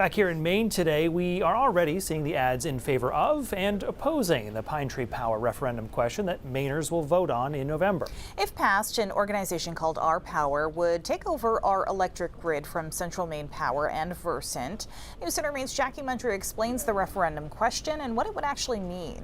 Back here in Maine today, we are already seeing the ads in favor of and opposing the Pine Tree Power referendum question that Mainers will vote on in November. If passed, an organization called Our Power would take over our electric grid from Central Maine Power and Versant. News Center Maine's Jackie Mundry explains the referendum question and what it would actually mean.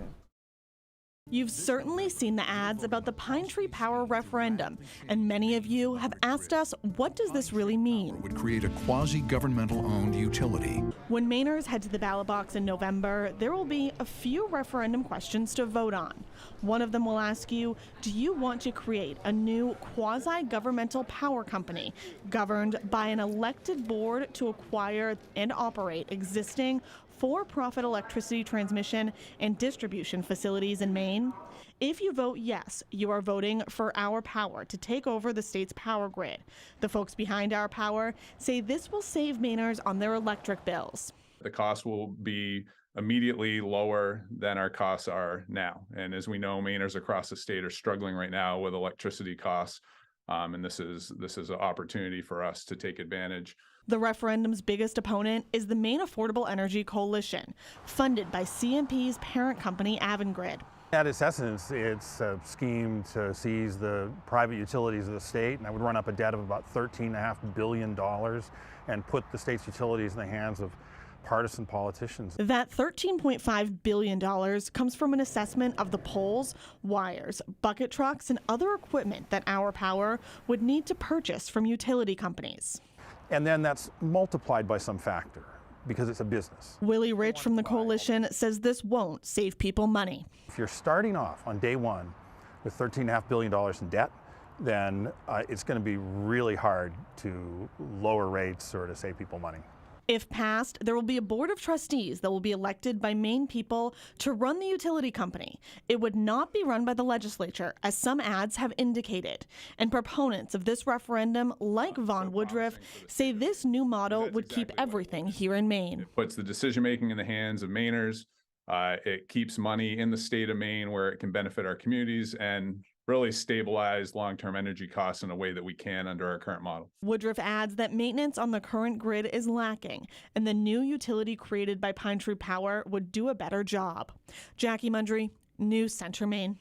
You've certainly seen the ads about the Pine Tree Power referendum, and many of you have asked us, what does this really mean? Would create a quasi-governmental owned utility. When Mainers head to the ballot box in November, there will be a few referendum questions to vote on. One of them will ask you, do you want to create a new quasi-governmental power company governed by an elected board to acquire and operate existing for-profit electricity transmission and distribution facilities in Maine? If you vote yes, you are voting for Our Power to take over the state's power grid. The folks behind Our Power say this will save Mainers on their electric bills. The cost will be immediately lower than our costs are now. And as we know, Mainers across the state are struggling right now with electricity costs. And this is an opportunity for us to take advantage. The referendum's biggest opponent is the Maine Affordable Energy Coalition, funded by CMP's parent company, Avangrid. At its essence, it's a scheme to seize the private utilities of the state, and that would run up a debt of about $13.5 billion and put the state's utilities in the hands of partisan politicians. That $13.5 billion comes from an assessment of the poles, wires, bucket trucks, and other equipment that Our Power would need to purchase from utility companies. And then that's multiplied by some factor, because it's a business. Willie Rich from the coalition says this won't save people money. If you're starting off on day one with $13.5 billion in debt, then it's going to be really hard to lower rates or to save people money. If passed, there will be a board of trustees that will be elected by Maine people to run the utility company. It would not be run by the legislature, as some ads have indicated. And proponents of this referendum, like Von Woodruff, say this new model would keep everything here in Maine. It puts the decision-making in the hands of Mainers. It keeps money in the state of Maine where it can benefit our communities and really stabilize long-term energy costs in a way that we can under our current model. Woodruff adds that maintenance on the current grid is lacking, and the new utility created by Pine Tree Power would do a better job. Jackie Mundry, News Center Maine.